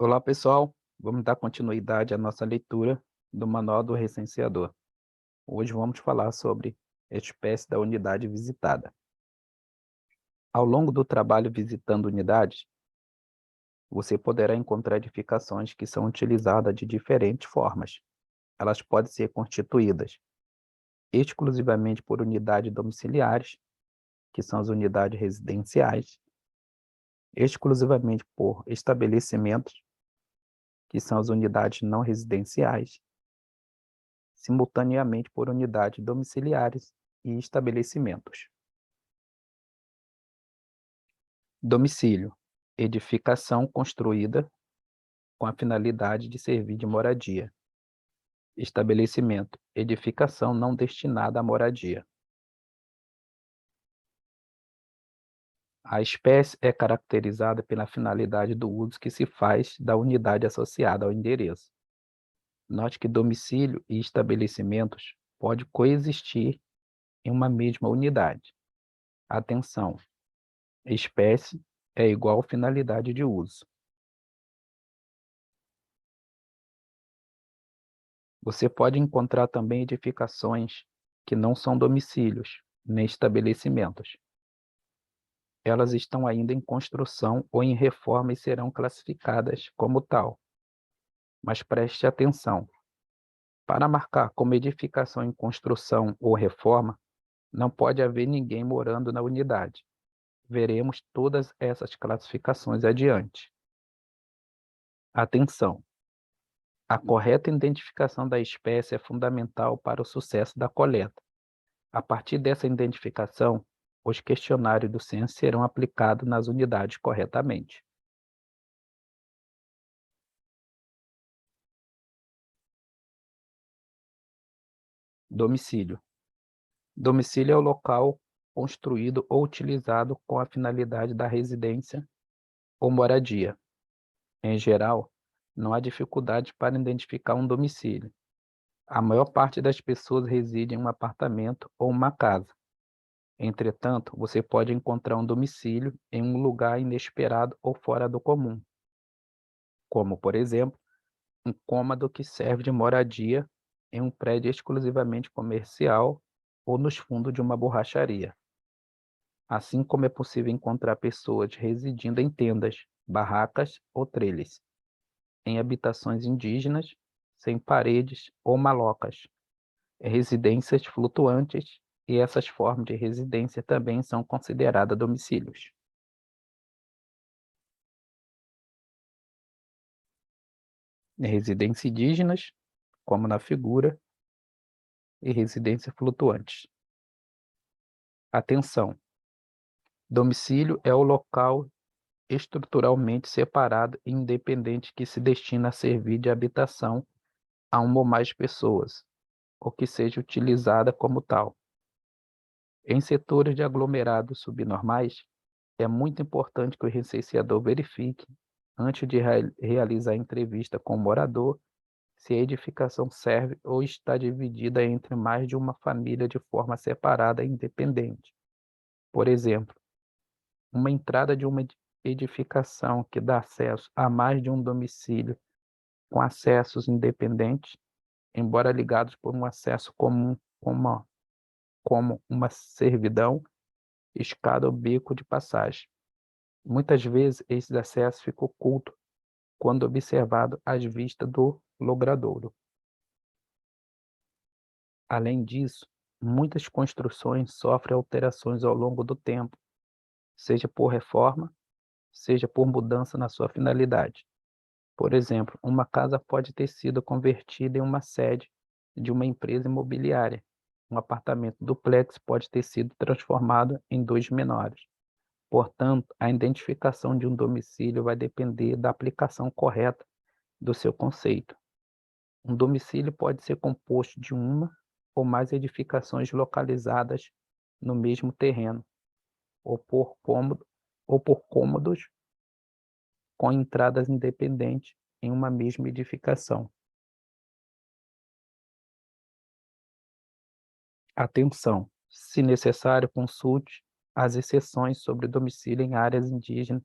Olá, pessoal. Vamos dar continuidade à nossa leitura do Manual do Recenseador. Hoje vamos falar sobre a espécie da unidade visitada. Ao longo do trabalho visitando unidades, você poderá encontrar edificações que são utilizadas de diferentes formas. Elas podem ser constituídas exclusivamente por unidades domiciliares, que são as unidades residenciais, exclusivamente por estabelecimentos, que são as unidades não residenciais, simultaneamente por unidades domiciliares e estabelecimentos. Domicílio: edificação construída com a finalidade de servir de moradia. Estabelecimento: edificação não destinada à moradia. A espécie é caracterizada pela finalidade do uso que se faz da unidade associada ao endereço. Note que domicílio e estabelecimentos podem coexistir em uma mesma unidade. Atenção: espécie é igual finalidade de uso. Você pode encontrar também edificações que não são domicílios, nem estabelecimentos. Elas estão ainda em construção ou em reforma e serão classificadas como tal. Mas preste atenção: para marcar como edificação em construção ou reforma, não pode haver ninguém morando na unidade. Veremos todas essas classificações adiante. Atenção: a correta identificação da espécie é fundamental para o sucesso da coleta. A partir dessa identificação, os questionários do censo serão aplicados nas unidades corretamente. Domicílio: domicílio é o local construído ou utilizado com a finalidade da residência ou moradia. Em geral, não há dificuldade para identificar um domicílio. A maior parte das pessoas reside em um apartamento ou uma casa. Entretanto, você pode encontrar um domicílio em um lugar inesperado ou fora do comum, como, por exemplo, um cômodo que serve de moradia em um prédio exclusivamente comercial ou nos fundos de uma borracharia. Assim como é possível encontrar pessoas residindo em tendas, barracas ou trelhas, em habitações indígenas, sem paredes ou malocas, residências flutuantes, e essas formas de residência também são consideradas domicílios. Residências indígenas, como na figura, e residências flutuantes. Atenção: domicílio é o local estruturalmente separado e independente que se destina a servir de habitação a uma ou mais pessoas, ou que seja utilizada como tal. Em setores de aglomerados subnormais, é muito importante que o recenseador verifique, antes de realizar a entrevista com o morador, se a edificação serve ou está dividida entre mais de uma família de forma separada e independente. Por exemplo, uma entrada de uma edificação que dá acesso a mais de um domicílio com acessos independentes, embora ligados por um acesso comum, como uma servidão, escada ou beco de passagem. Muitas vezes, esse acesso fica oculto quando observado às vistas do logradouro. Além disso, muitas construções sofrem alterações ao longo do tempo, seja por reforma, seja por mudança na sua finalidade. Por exemplo, uma casa pode ter sido convertida em uma sede de uma empresa imobiliária. Um apartamento duplex pode ter sido transformado em dois menores. Portanto, a identificação de um domicílio vai depender da aplicação correta do seu conceito. Um domicílio pode ser composto de uma ou mais edificações localizadas no mesmo terreno, ou por cômodos com entradas independentes em uma mesma edificação. Atenção: se necessário, consulte as exceções sobre domicílio em áreas indígenas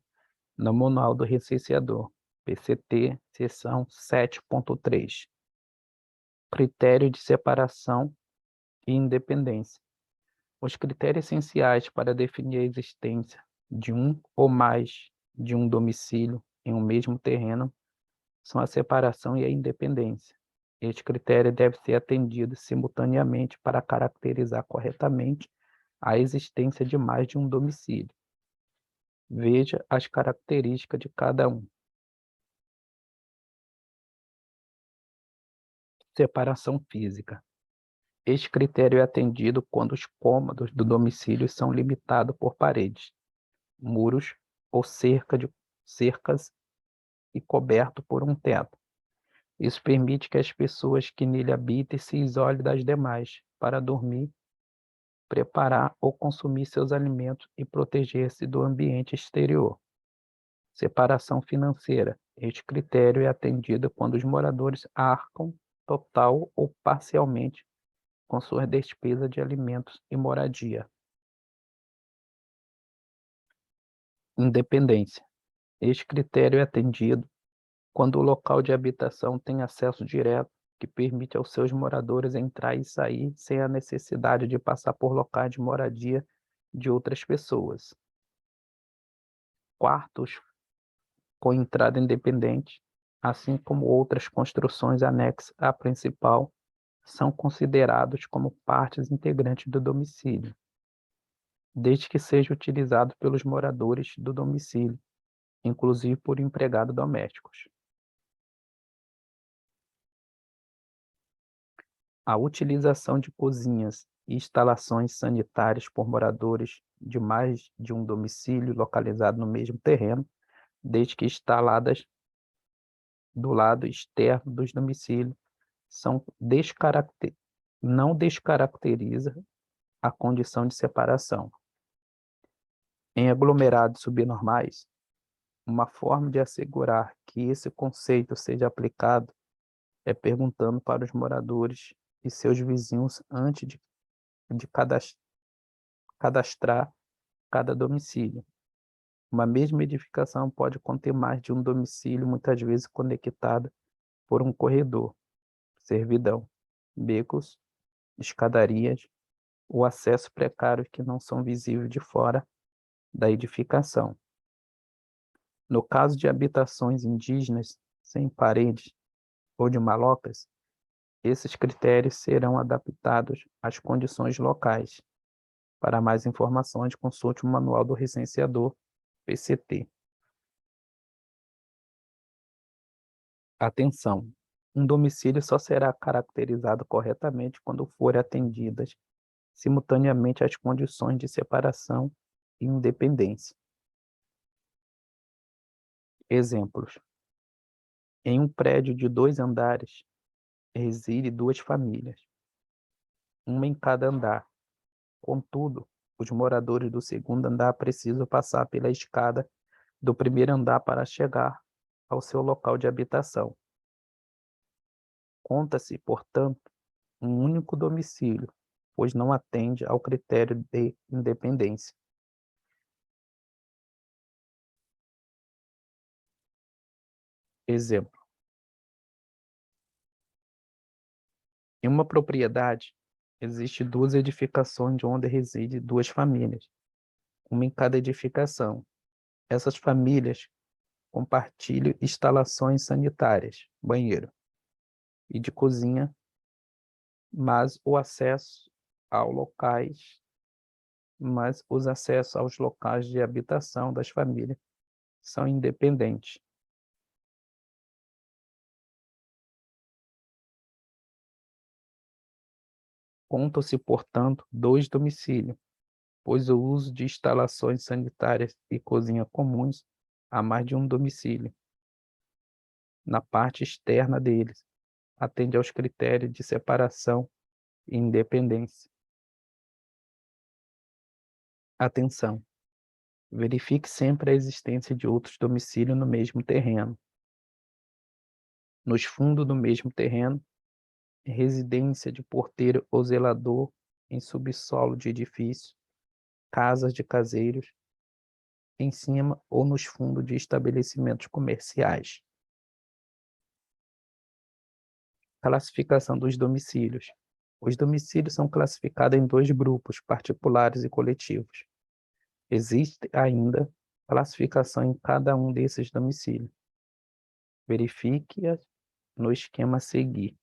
no Manual do Recenseador. PCT, seção 7.3. Critério de separação e independência. Os critérios essenciais para definir a existência de um ou mais de um domicílio em um mesmo terreno são a separação e a independência. Este critério deve ser atendido simultaneamente para caracterizar corretamente a existência de mais de um domicílio. Veja as características de cada um. Separação física. Este critério é atendido quando os cômodos do domicílio são limitados por paredes, muros ou cercas e coberto por um teto. Isso permite que as pessoas que nele habitem se isolem das demais para dormir, preparar ou consumir seus alimentos e proteger-se do ambiente exterior. Separação financeira. Este critério é atendido quando os moradores arcam total ou parcialmente com suas despesas de alimentos e moradia. Independência. Este critério é atendido quando o local de habitação tem acesso direto, que permite aos seus moradores entrar e sair sem a necessidade de passar por locais de moradia de outras pessoas. Quartos com entrada independente, assim como outras construções anexas à principal, são considerados como partes integrantes do domicílio, desde que seja utilizado pelos moradores do domicílio, inclusive por empregados domésticos. A utilização de cozinhas e instalações sanitárias por moradores de mais de um domicílio localizado no mesmo terreno, desde que instaladas do lado externo dos domicílios, não descaracteriza a condição de separação. Em aglomerados subnormais, uma forma de assegurar que esse conceito seja aplicado é perguntando para os moradores e seus vizinhos antes de cadastrar cada domicílio. Uma mesma edificação pode conter mais de um domicílio, muitas vezes conectada por um corredor, servidão, becos, escadarias ou acesso precário que não são visíveis de fora da edificação. No caso de habitações indígenas sem paredes ou de malocas, esses critérios serão adaptados às condições locais. Para mais informações, consulte o Manual do Recenseador, PCT. Atenção! Um domicílio só será caracterizado corretamente quando forem atendidas simultaneamente as condições de separação e independência. Exemplos: em um prédio de 2 andares, reside 2 famílias, uma em cada andar. Contudo, os moradores do segundo andar precisam passar pela escada do primeiro andar para chegar ao seu local de habitação. Conta-se, portanto, um único domicílio, pois não atende ao critério de independência. Exemplo: em uma propriedade, existem 2 edificações onde residem 2 famílias, uma em cada edificação. Essas famílias compartilham instalações sanitárias, banheiro e de cozinha, mas os acessos aos locais de habitação das famílias são independentes. Contam-se, portanto, 2 domicílios, pois o uso de instalações sanitárias e cozinha comuns há mais de um domicílio. Na parte externa deles, atende aos critérios de separação e independência. Atenção! Verifique sempre a existência de outros domicílios no mesmo terreno. Nos fundos do mesmo terreno, residência de porteiro ou zelador em subsolo de edifício, casas de caseiros, em cima ou nos fundos de estabelecimentos comerciais. Classificação dos domicílios. Os domicílios são classificados em dois grupos, particulares e coletivos. Existe ainda classificação em cada um desses domicílios. Verifique-a no esquema a seguir.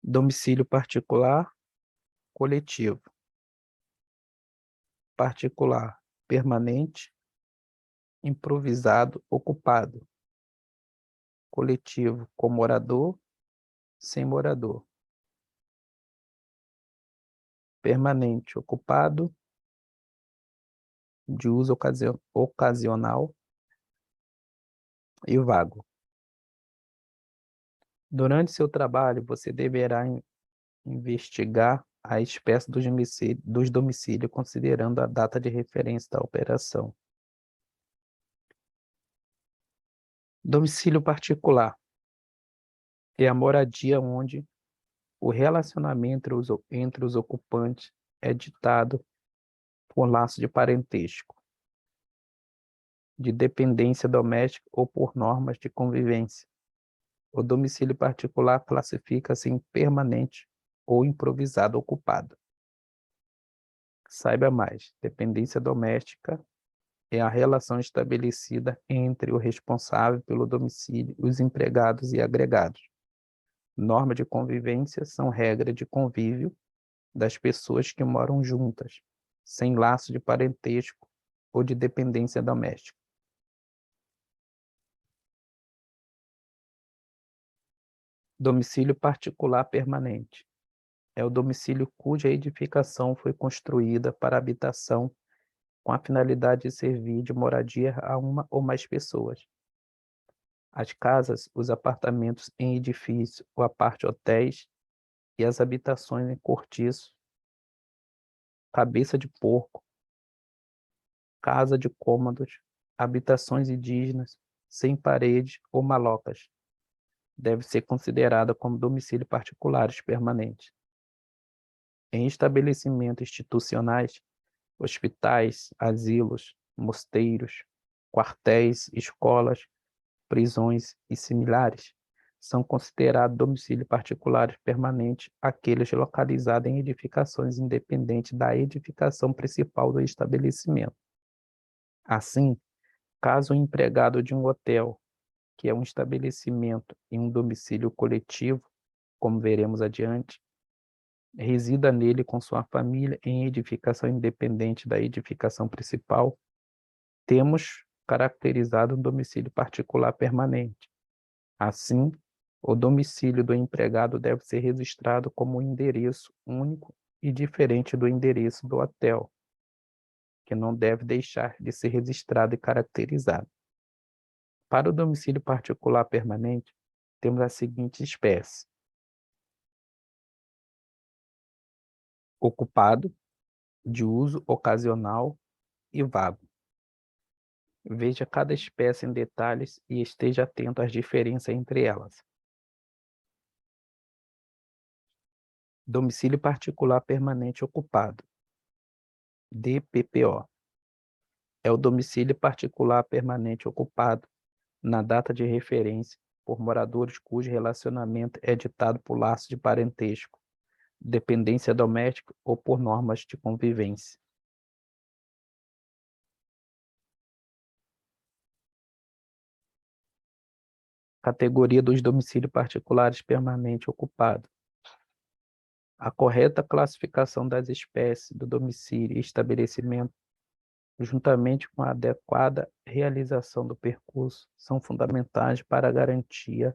Domicílio particular, coletivo. Particular, permanente, improvisado, ocupado. Coletivo, com morador, sem morador. Permanente, ocupado, de uso ocasional e vago. Durante seu trabalho, você deverá investigar a espécie dos domicílios, considerando a data de referência da operação. Domicílio particular é a moradia onde o relacionamento entre os ocupantes é ditado por laço de parentesco, de dependência doméstica ou por normas de convivência. O domicílio particular classifica-se em permanente ou improvisado ocupado. Saiba mais, dependência doméstica é a relação estabelecida entre o responsável pelo domicílio, os empregados e agregados. Norma de convivência são regras de convívio das pessoas que moram juntas, sem laço de parentesco ou de dependência doméstica. Domicílio particular permanente é o domicílio cuja edificação foi construída para habitação com a finalidade de servir de moradia a uma ou mais pessoas. As casas, os apartamentos em edifício ou apart-hotéis e as habitações em cortiço, cabeça de porco, casa de cômodos, habitações indígenas, sem parede ou malocas, deve ser considerada como domicílio particulares permanentes. Em estabelecimentos institucionais, hospitais, asilos, mosteiros, quartéis, escolas, prisões e similares, são considerados domicílios particulares permanentes aqueles localizados em edificações independentes da edificação principal do estabelecimento. Assim, caso o empregado de um hotel, que é um estabelecimento em um domicílio coletivo, como veremos adiante, resida nele com sua família em edificação independente da edificação principal, temos caracterizado um domicílio particular permanente. Assim, o domicílio do empregado deve ser registrado como um endereço único e diferente do endereço do hotel, que não deve deixar de ser registrado e caracterizado. Para o domicílio particular permanente, temos a seguinte espécie: ocupado, de uso ocasional e vago. Veja cada espécie em detalhes e esteja atento às diferenças entre elas. Domicílio particular permanente ocupado, DPPO. É o domicílio particular permanente ocupado na data de referência por moradores cujo relacionamento é ditado por laço de parentesco, dependência doméstica ou por normas de convivência. Categoria dos domicílios particulares permanente ocupado. A correta classificação das espécies do domicílio e estabelecimento, juntamente com a adequada realização do percurso, são fundamentais para a garantia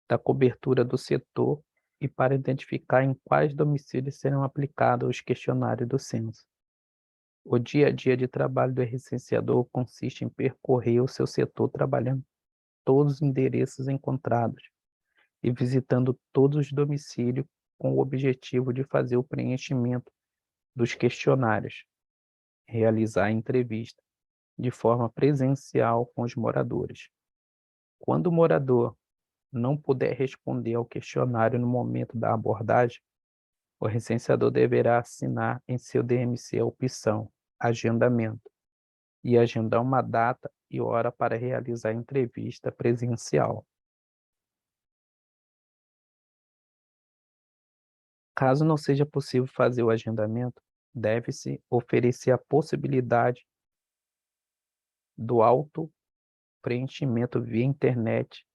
da cobertura do setor e para identificar em quais domicílios serão aplicados os questionários do censo. O dia a dia de trabalho do recenseador consiste em percorrer o seu setor trabalhando todos os endereços encontrados e visitando todos os domicílios com o objetivo de fazer o preenchimento dos questionários, realizar a entrevista de forma presencial com os moradores. Quando o morador não puder responder ao questionário no momento da abordagem, o recenseador deverá assinar em seu DMC a opção Agendamento e agendar uma data e hora para realizar a entrevista presencial. Caso não seja possível fazer o agendamento, deve-se oferecer a possibilidade do auto-preenchimento via internet,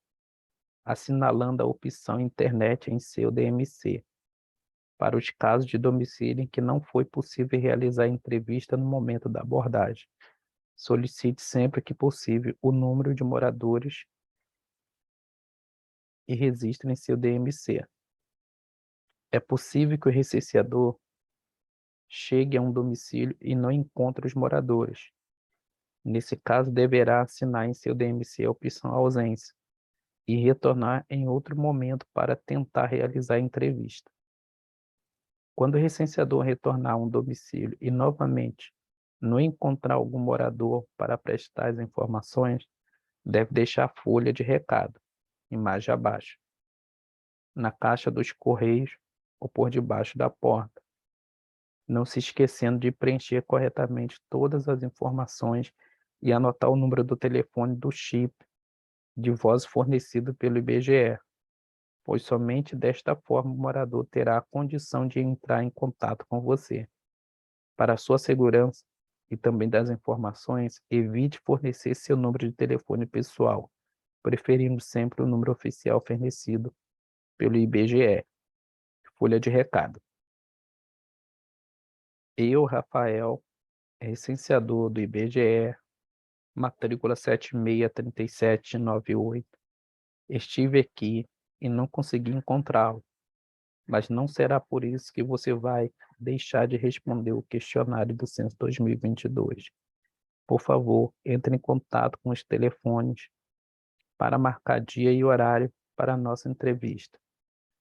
assinalando a opção internet em seu DMC, para os casos de domicílio em que não foi possível realizar a entrevista no momento da abordagem. Solicite sempre que possível o número de moradores e registre em seu DMC. É possível que o recenseador chegue a um domicílio e não encontre os moradores. Nesse caso, deverá assinar em seu DMC a opção ausência e retornar em outro momento para tentar realizar a entrevista. Quando o recenseador retornar a um domicílio e novamente não encontrar algum morador para prestar as informações, deve deixar a folha de recado, imagem abaixo, na caixa dos correios ou por debaixo da porta, não se esquecendo de preencher corretamente todas as informações e anotar o número do telefone do chip de voz fornecido pelo IBGE, pois somente desta forma o morador terá a condição de entrar em contato com você. Para sua segurança e também das informações, evite fornecer seu número de telefone pessoal, preferindo sempre o número oficial fornecido pelo IBGE. Folha de recado. Eu, Rafael, recenseador do IBGE, matrícula 763798, estive aqui e não consegui encontrá-lo, mas não será por isso que você vai deixar de responder o questionário do Censo 2022. Por favor, entre em contato com os telefones para marcar dia e horário para a nossa entrevista.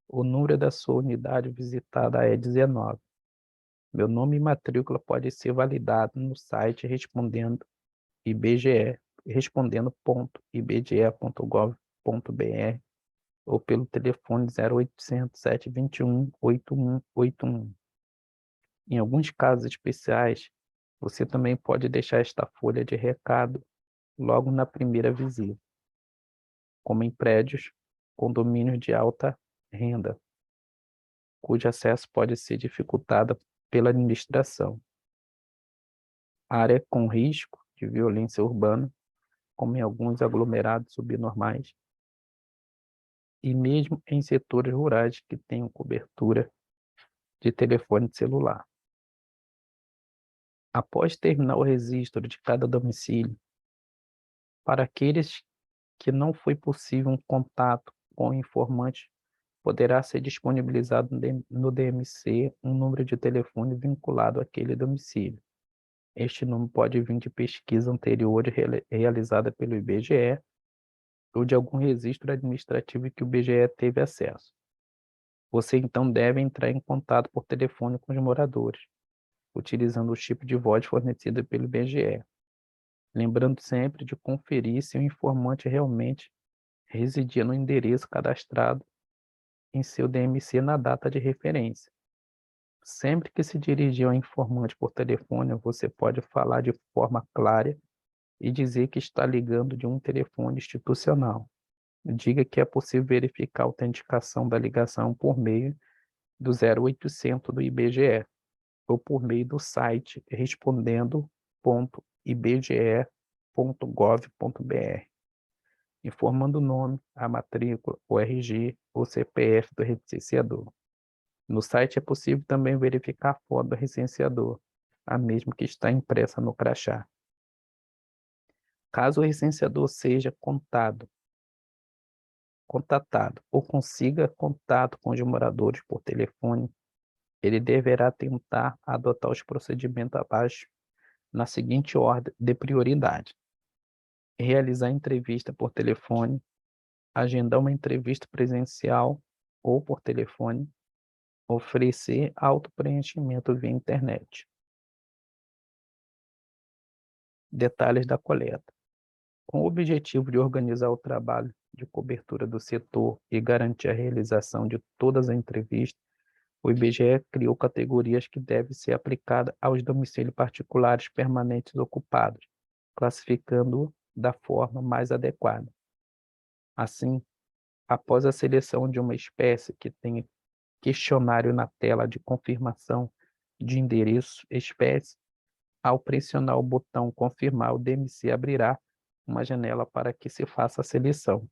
O número da sua unidade visitada é 19. Meu nome e matrícula pode ser validado no site respondendo IBGE, respondendo.ibge.gov.br ou pelo telefone 0800 721 8181. Em alguns casos especiais, você também pode deixar esta folha de recado logo na primeira visita, como em prédios, condomínios de alta renda, cujo acesso pode ser dificultado pela administração. Área com risco de violência urbana, como em alguns aglomerados subnormais, e mesmo em setores rurais que tenham cobertura de telefone celular. Após terminar o registro de cada domicílio, para aqueles que não foi possível um contato com o informante, poderá ser disponibilizado no DMC um número de telefone vinculado àquele domicílio. Este número pode vir de pesquisa anterior realizada pelo IBGE ou de algum registro administrativo que o IBGE teve acesso. Você então deve entrar em contato por telefone com os moradores, utilizando o chip de voz fornecido pelo IBGE, lembrando sempre de conferir se o informante realmente residia no endereço cadastrado em seu DMC na data de referência. Sempre que se dirigir ao informante por telefone, você pode falar de forma clara e dizer que está ligando de um telefone institucional. Diga que é possível verificar a autenticação da ligação por meio do 0800 do IBGE ou por meio do site respondendo.ibge.gov.br, informando o nome, a matrícula, o RG ou CPF do recenseador. No site é possível também verificar a foto do recenseador, a mesma que está impressa no crachá. Caso o recenseador seja contatado ou consiga contato com os moradores por telefone, ele deverá tentar adotar os procedimentos abaixo na seguinte ordem de prioridade: realizar entrevista por telefone, agendar uma entrevista presencial ou por telefone, oferecer autopreenchimento via internet. Detalhes da coleta. Com o objetivo de organizar o trabalho de cobertura do setor e garantir a realização de todas as entrevistas, o IBGE criou categorias que devem ser aplicadas aos domicílios particulares permanentes ocupados, classificando da forma mais adequada. Assim, após a seleção de uma espécie que tenha questionário na tela de confirmação de endereço espécie, ao pressionar o botão confirmar, o DMC abrirá uma janela para que se faça a seleção.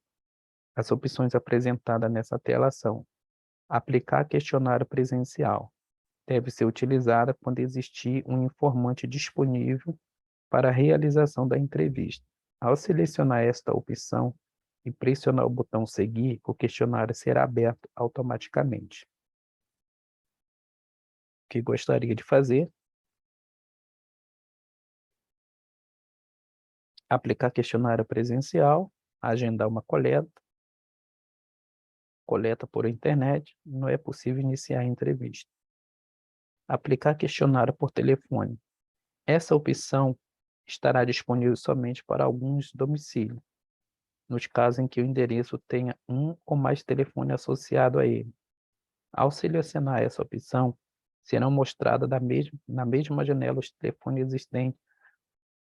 As opções apresentadas nessa tela são: aplicar questionário presencial. Deve ser utilizada quando existir um informante disponível para a realização da entrevista. Ao selecionar esta opção e pressionar o botão seguir, o questionário será aberto automaticamente. O que gostaria de fazer? Aplicar questionário presencial, agendar uma coleta por internet, não é possível iniciar a entrevista. Aplicar questionário por telefone. Essa opção estará disponível somente para alguns domicílios, nos casos em que o endereço tenha um ou mais telefones associados a ele. Ao selecionar essa opção, serão mostradas na mesma janela os telefones existentes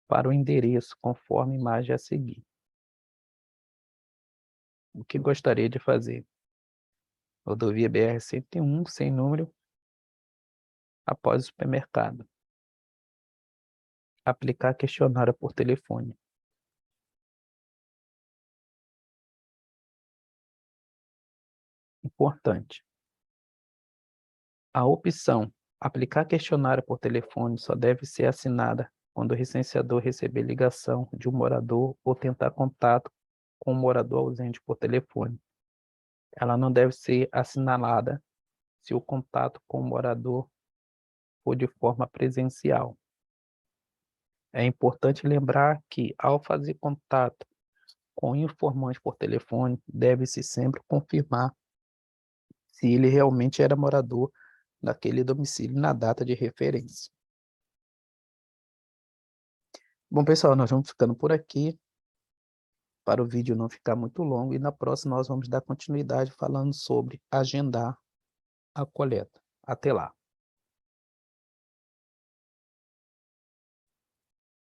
para o endereço, conforme a imagem a seguir. O que gostaria de fazer? Rodovia BR-101, sem número, após o supermercado. Aplicar questionário por telefone. Importante. A opção aplicar questionário por telefone só deve ser assinada quando o recenseador receber ligação de um morador ou tentar contato com um morador ausente por telefone. Ela não deve ser assinalada se o contato com o morador for de forma presencial. É importante lembrar que, ao fazer contato com o informante por telefone, deve-se sempre confirmar se ele realmente era morador daquele domicílio na data de referência. Bom, pessoal, nós vamos ficando por aqui, para o vídeo não ficar muito longo, e na próxima nós vamos dar continuidade falando sobre agendar a coleta. Até lá!